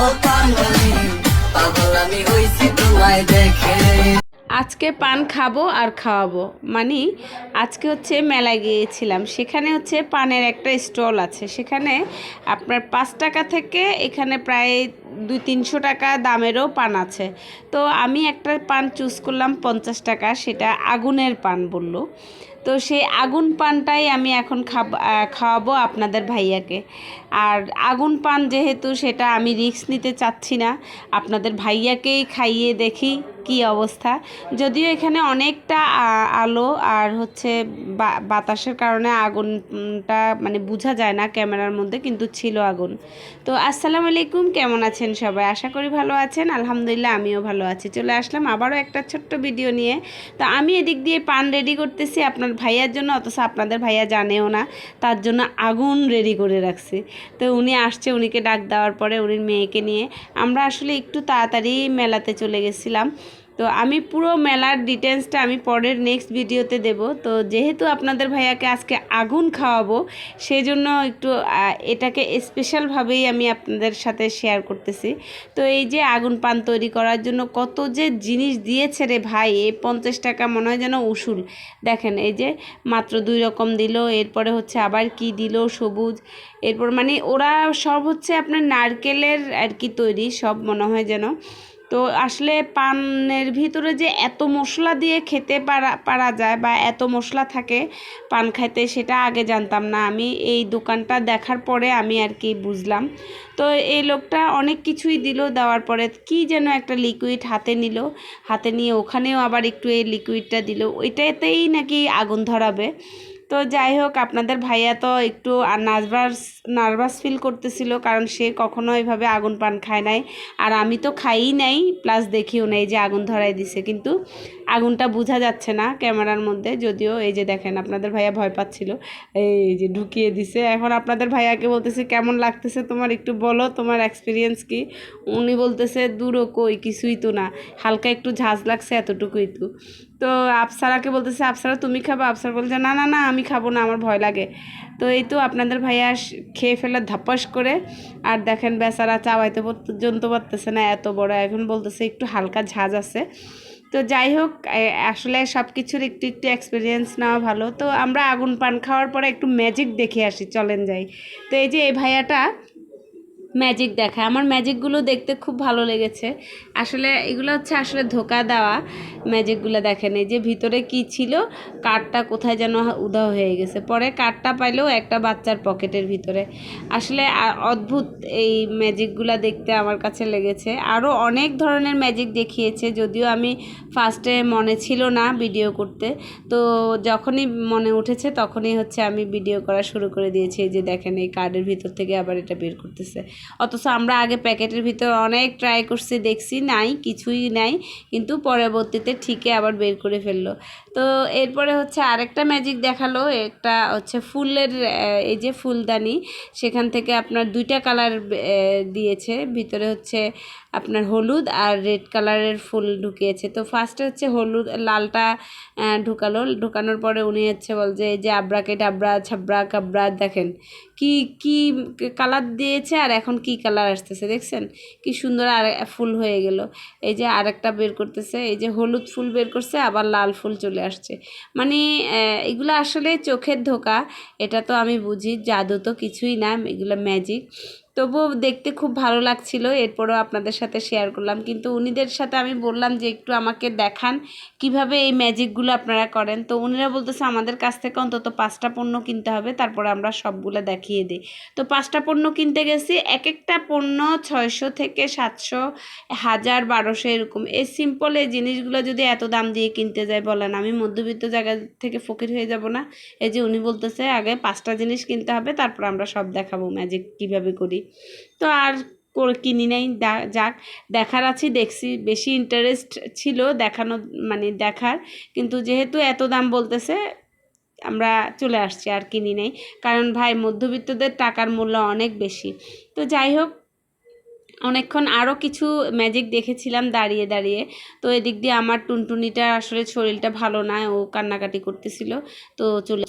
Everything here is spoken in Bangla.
ও পানওয়ালি পাগল আমি হইছি তোমায় দেখে। আজকে পান খাবো আর খাওয়াবো, মানে আজকে হচ্ছে মেলায় গিয়েছিলাম, সেখানে হচ্ছে পানের একটা স্টল আছে, সেখানে আপনার 5 টাকা থেকে এখানে প্রায় 200-300 টাকা দামেরও পান আছে। তো আমি একটা পান চুজ করলাম 50 টাকা, সেটা আগুনের পান বলল। তো সেই আগুন পানটাই আমি এখন খাওয়াবো আপনাদের ভাইয়াকে। আর আগুন পান যেহেতু, সেটা আমি রিস্ক নিতে চাচ্ছি না, আপনাদের ভাইয়াকেই খাইয়ে দেখি কি অবস্থা। যদিও এখানে অনেকটা আলো আর হচ্ছে বাতাসের কারণে আগুনটা মানে বোঝা যায় না ক্যামেরার মধ্যে, কিন্তু ছিল আগুন। তো আসসালামু আলাইকুম, কেমন আছেন সবাই? আশা করি ভালো আছেন। আলহামদুলিল্লাহ আমিও ভালো আছি। চলে আসলাম আবারও একটা ছোট্ট ভিডিও নিয়ে। তো আমি এদিক দিয়ে পান রেডি করতেছি আপনার ভাইয়ার জন্য, অথচ আপনাদের ভাইয়া জানেও না, তার জন্য আগুন রেডি করে রাখছি। তো উনি আসছে, উনিকে ডাক দেওয়ার পরে উনির মেয়েকে নিয়ে আমরা আসলে একটু তাড়াতাড়ি মেলাতে চলে গেছিলাম। তো আমি পুরো মেলার ডিটেলসটা আমি পরের নেক্সট ভিডিওতে দেব। তো যেহেতু আপনাদের ভাইয়াকে আজকে আগুন খাওয়াবো, সেই জন্য একটু এটাকে স্পেশালভাবেই আমি আপনাদের সাথে শেয়ার করতেছি। তো এই যে আগুন পান তৈরি করার জন্য কত যে জিনিস দিয়েছে রে ভাই, এই 50 টাকা মনে হয় যেন উসুল। দেখেন এই যে মাত্র 2 রকম দিল, এরপরে হচ্ছে আবার কি দিল, সবুজ, এরপর মানে ওরা সব হচ্ছে আপনার নারকেলের আর কি তৈরি সব মনে হয় যেন। তো আসলে পানের ভিতরে যে এত মশলা দিয়ে খেতে পারা যায় বা এত মশলা থাকে পান খাইতে, সেটা আগে জানতাম না। আমি এই দোকানটা দেখার পরে আমি আর কি বুঝলাম। তো এই লোকটা অনেক কিছুই দিল, দেওয়ার পরে কি যেন একটা লিকুইড হাতে নিল, হাতে নিয়ে ওখানেও আবার একটু এই লিকুইডটা দিল, ওইটাতেই নাকি আগুন ধরাবে। তো যাই হোক, আপনাদের ভাইয়া তো একটু নার্ভাস ফিল করতেছিল, কারণ সে কখনো এইভাবে আগুন পান খায় নাই, আর আমি তো খাইই নাই, প্লাস দেখিও নাই যে আগুন ধরাই দিছে, কিন্তু আগুনটা বোঝা যাচ্ছে না ক্যামেরার মধ্যে। যদিও এই যে দেখেন আপনাদের ভাইয়া ভয় পাচ্ছিল, এই যে ঢুকিয়ে দিছে। এখন আপনাদের ভাইয়াকে বলতেছে কেমন লাগতেছে তোমার, একটু বলো তোমার এক্সপিরিয়েন্স কি। উনি বলতেছে দূরও কই, কিছুই তো না, হালকা একটু ঝাঁজ লাগছে, এতটুকুই তো। তো আফসারাকে বলতেছে আফসারা তুমি খাবা, আফসারা বলছে না না না আমি খাবো না, আমার ভয় লাগে। তো এই তো আপনাদের ভাইয়া খেয়ে ফেলে ধাপাস করে, আর দেখেন বেচারা চাবাইতে পর্যন্ত পারতেছে না, এত বড়। এখন বলতেছে একটু হালকা ঝাঁজ আছে। তো যাই হোক, আসলে সব কিছুর একটু একটু এক্সপিরিয়েন্স নেওয়া ভালো। তো আমরা আগুন পান খাওয়ার পরে একটু ম্যাজিক দেখে আসি, চলেন যাই। তো এই যে এই ভাইয়াটা ম্যাজিক দেখায়, আমার ম্যাজিকগুলো দেখতে খুব ভালো লেগেছে। আসলে এগুলো হচ্ছে আসলে ধোকা দেওয়া ম্যাজিকগুলো। দেখেন এই যে ভিতরে কি ছিল, কার্ডটা কোথায় যেন উধাও হয়ে গেছে, পরে কার্ডটা পাইলেও একটা বাচ্চার পকেটের ভিতরে। আসলে অদ্ভুত এই ম্যাজিকগুলো দেখতে আমার কাছে লেগেছে। আরও অনেক ধরনের ম্যাজিক দেখিয়েছে, যদিও আমি ফার্স্টে মনে ছিল না ভিডিও করতে, তো যখনই মনে উঠেছে তখনই হচ্ছে আমি ভিডিও করা শুরু করে দিয়েছি। এই যে দেখেন এই কার্ডের ভিতর থেকে আবার এটা বের করতেছে, অথচ আমরা আগে প্যাকেটের ভিতর অনেক ট্রাই করছি, দেখছি নাই, কিছুই নাই, কিন্তু পরবর্তীতে ঠিকই আবার বের করে ফেললো। তো এরপরে হচ্ছে আরেকটা ম্যাজিক দেখালো, একটা হচ্ছে ফুলের, এই যে ফুলদানি, সেখান থেকে আপনার 2টা কালার দিয়েছে, ভিতরে হচ্ছে আপনার হলুদ আর রেড কালারের ফুল ঢুকিয়েছে। তো ফার্স্টে হচ্ছে হলুদ লালটা ঢুকানোর পরে উনি হচ্ছে বলছে এই যে আব্রাকে ডাবরা ছাবরা কাবরা, দেখেন কি কি কালার দিয়েছে, আর এখন কি কালার আসতেছে দেখছেন, কি সুন্দর আর ফুল হয়ে গেল। এই যে আরেকটা বের করতেছে, এই যে হলুদ ফুল বের করছে, আবার লাল ফুল চলে আসছে। মানে এগুলো আসলে চোখের ধোকা, এটা তো আমি বুঝি, জাদু তো কিছুই না, এগুলো ম্যাজিক। তবুও দেখতে খুব ভালো লাগছিল, এরপরেও আপনাদের সাথে শেয়ার করলাম। কিন্তু উনিদের সাথে আমি বললাম যে একটু আমাকে দেখান কিভাবে এই ম্যাজিকগুলো আপনারা করেন। তো উনিরা বলতেছে আমাদের কাছ থেকে অন্তত 5টা পণ্য কিনতে হবে, তারপরে আমরা সবগুলো দেখিয়ে দিই। তো 5টা পণ্য কিনতে গেছি, এক একটা পণ্য 600 থেকে 700, 1000, 1200 এরকম। এই সিম্পল এই জিনিসগুলো যদি এত দাম দিয়ে কিনতে যাই, বলেন আমি মধ্যবিত্ত জায়গা থেকে ফকির হয়ে যাব না? এই যে উনি বলতেছে আগে 5টা জিনিস কিনতে হবে, তারপর আমরা সব দেখাবো ম্যাজিক কীভাবে করি। তো আর কিনি নাই, যাক, দেখার আছে দেখছি, বেশি ইন্টারেস্ট ছিল দেখানো মানে দেখার, কিন্তু যেহেতু এত দাম বলতেছে আমরা চলে আসছি, আর কিনি নাই, কারণ ভাই মধ্যবিত্তদের টাকার মূল্য অনেক বেশি। তো যাই হোক, অনেকক্ষণ আরও কিছু ম্যাজিক দেখেছিলাম দাঁড়িয়ে দাঁড়িয়ে। তো এদিক দিয়ে আমার টুনটুনিটা আসলে শরীরটা ভালো না, ও কান্নাকাটি করতেছিল, তো চলে